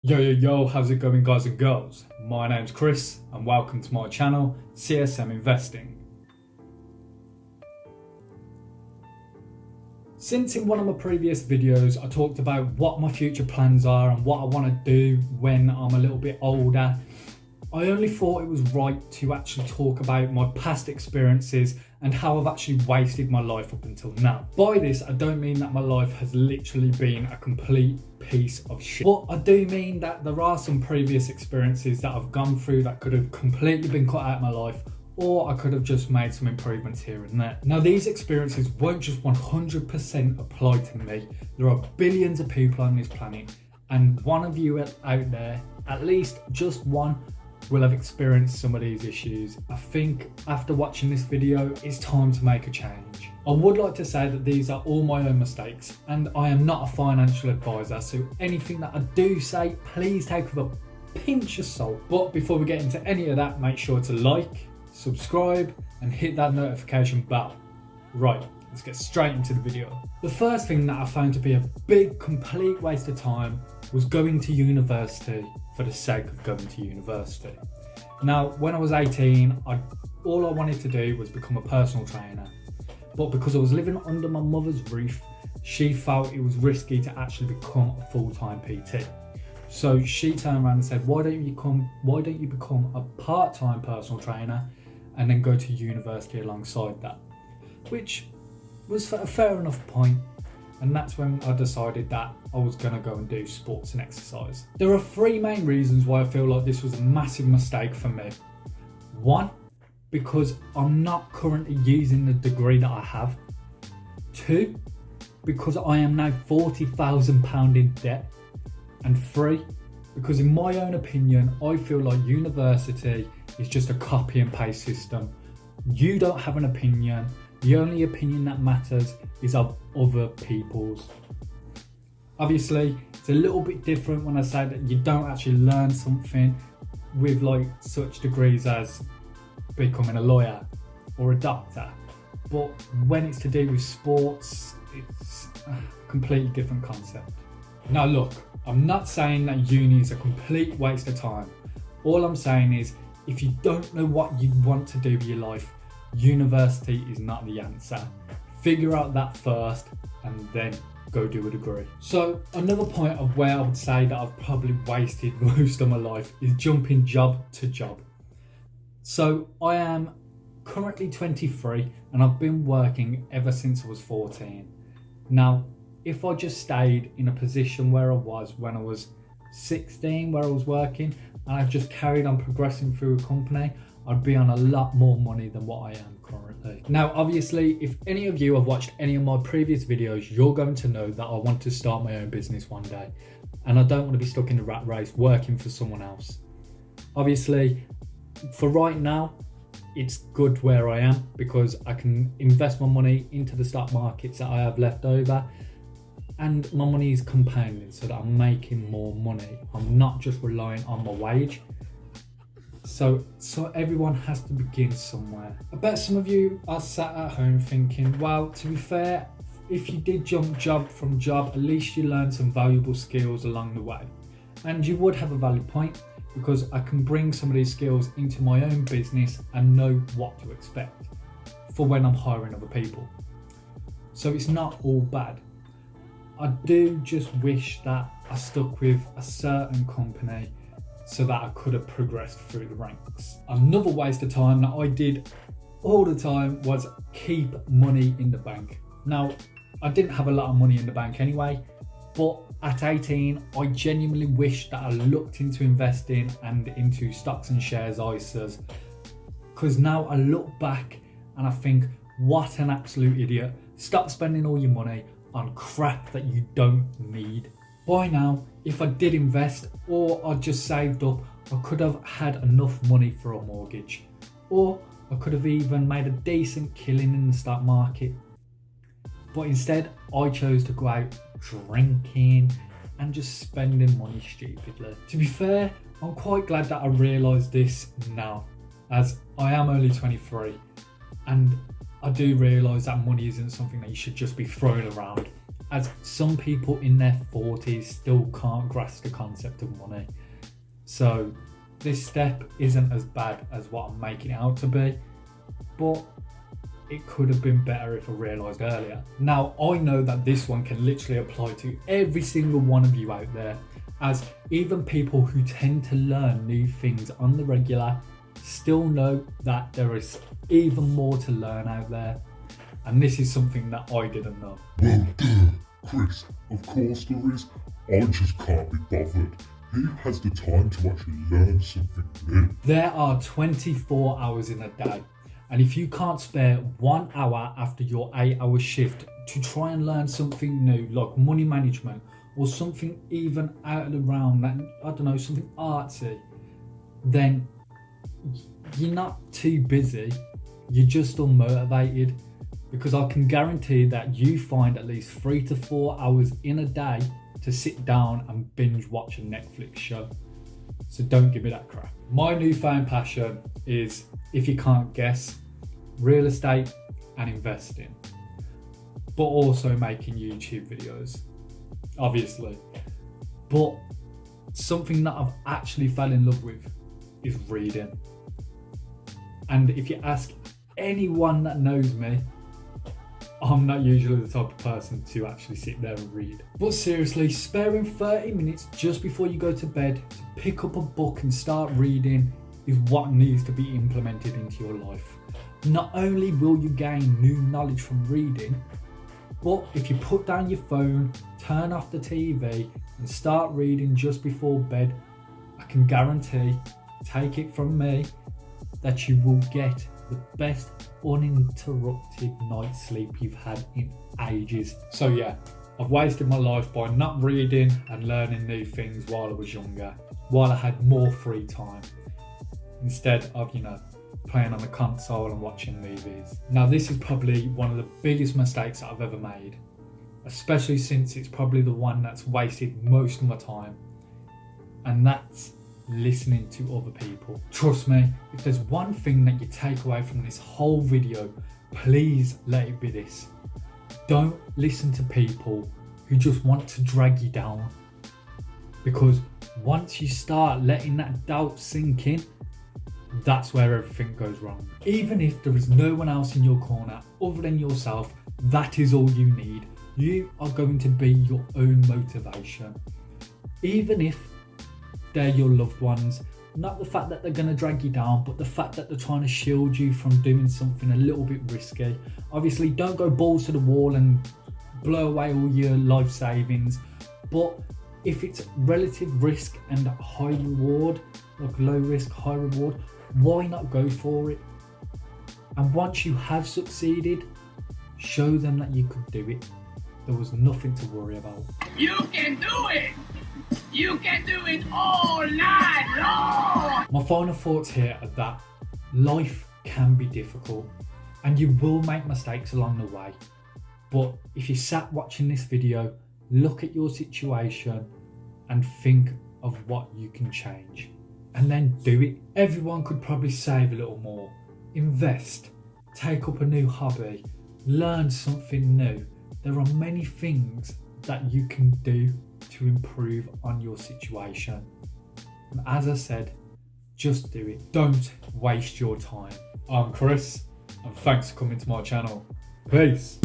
Yo, how's it going, guys and girls? My name's Chris and welcome to my channel, CSM Investing. Since in one of my previous videos I talked about what my future plans are and what I want to do when I'm a little bit older, I only thought it was right to actually talk about my past experiences and how I've actually wasted my life up until now. By this, I don't mean that my life has literally been a complete piece of shit. But I do mean that there are some previous experiences that I've gone through that could have completely been cut out of my life, or I could have just made some improvements here and there. Now, these experiences won't just 100% apply to me. There are billions of people on this planet, and one of you out there, at least just one, will have experienced some of these issues. I think after watching this video, it's time to make a change. I would like to say that these are all my own mistakes, and I am not a financial advisor, so anything that I do say, please take with a pinch of salt. But before we get into any of that, make sure to like, subscribe, and hit that notification bell. Right, let's get straight into the video. The first thing that I found to be a big, complete waste of time was going to university for the sake of going to university. Now, when I was 18, all I wanted to do was become a personal trainer. But because I was living under my mother's roof, she felt it was risky to actually become a full-time PT. So she turned around and said, why don't you become a part-time personal trainer and then go to university alongside that? Which was a fair enough point. And that's when I decided that I was going to go and do sports and exercise. There are three main reasons why I feel like this was a massive mistake for me. One, because I'm not currently using the degree that I have. Two, because I am now £40,000 in debt. And three, because in my own opinion, I feel like university is just a copy and paste system. You don't have an opinion. The only opinion that matters is of other people's. Obviously, it's a little bit different when I say that you don't actually learn something with like such degrees as becoming a lawyer or a doctor. But when it's to do with sports, it's a completely different concept. Now look, I'm not saying that uni is a complete waste of time. All I'm saying is, if you don't know what you want to do with your life, university is not the answer. Figure out that first and then go do a degree. So another point of where I would say that I've probably wasted most of my life is jumping job to job. So I am currently 23 and I've been working ever since I was 14. Now, if I just stayed in a position where I was when I was 16, where I was working, and I've just carried on progressing through a company, I'd be on a lot more money than what I am currently. Now, obviously, if any of you have watched any of my previous videos, you're going to know that I want to start my own business one day. And I don't want to be stuck in the rat race working for someone else. Obviously, for right now, it's good where I am because I can invest my money into the stock markets that I have left over. And my money is compounding so that I'm making more money. I'm not just relying on my wage. So everyone has to begin somewhere. I bet some of you are sat at home thinking, well, to be fair, if you did jump job from job, at least you learned some valuable skills along the way. And you would have a valid point because I can bring some of these skills into my own business and know what to expect for when I'm hiring other people. So it's not all bad. I do just wish that I stuck with a certain company so that I could have progressed through the ranks. Another waste of time that I did all the time was keep money in the bank. Now, I didn't have a lot of money in the bank anyway, but at 18, I genuinely wish that I looked into investing and into stocks and shares, ISAs, because now I look back and I think, what an absolute idiot. Stop spending all your money on crap that you don't need. By now, if I did invest or I just saved up, I could have had enough money for a mortgage, or I could have even made a decent killing in the stock market. But instead, I chose to go out drinking and just spending money stupidly. To be fair, I'm quite glad that I realised this now, as I am only 23 and I do realise that money isn't something that you should just be throwing around. as some people in their 40s still can't grasp the concept of money. So this step isn't as bad as what I'm making it out to be, but it could have been better if I realised earlier. Now, I know that this one can literally apply to every single one of you out there, as even people who tend to learn new things on the regular still know that there is even more to learn out there. And this is something that I didn't know. Well, Chris, of course there is. I just can't be bothered. Who has the time to actually learn something new? There are 24 hours in a day. And if you can't spare 1 hour after your 8-hour shift to try and learn something new, like money management, or something even out of the realm that, I don't know, something artsy, then you're not too busy, you're just unmotivated. Because I can guarantee that you find at least 3 to 4 hours in a day to sit down and binge watch a Netflix show. So don't give me that crap. My newfound passion is, if you can't guess, real estate and investing, but also making YouTube videos, obviously. But something that I've actually fell in love with is reading. And if you ask anyone that knows me, I'm not usually the type of person to actually sit there and read. But seriously, sparing 30 minutes just before you go to bed to pick up a book and start reading is what needs to be implemented into your life. Not only will you gain new knowledge from reading, but if you put down your phone, turn off the TV and start reading just before bed, I can guarantee, take it from me, that you will get the best uninterrupted night's sleep you've had in ages. So yeah, I've wasted my life by not reading and learning new things while I was younger, while I had more free time, instead of, playing on the console and watching movies. Now this is probably one of the biggest mistakes that I've ever made, especially since it's probably the one that's wasted most of my time, and that's listening to other people. Trust me, if there's one thing that you take away from this whole video, please let it be this. Don't listen to people who just want to drag you down, because once you start letting that doubt sink in, that's where everything goes wrong. Even if there is no one else in your corner other than yourself, that is all you need. You are going to be your own motivation. Even if they're your loved ones, not the fact that they're going to drag you down, but the fact that they're trying to shield you from doing something a little bit risky. Obviously, don't go balls to the wall and blow away all your life savings, but if it's relative risk and high reward, like low risk, high reward, why not go for it? And once you have succeeded, show them that you could do it. There was nothing to worry about. You can do it! You can do it all night long! My final thoughts here are that life can be difficult and you will make mistakes along the way. But if you sat watching this video, look at your situation and think of what you can change. And then do it. Everyone could probably save a little more, invest, take up a new hobby, learn something new. There are many things that you can do to improve on your situation. And as I said, just do it. Don't waste your time. I'm Chris, and thanks for coming to my channel. Peace.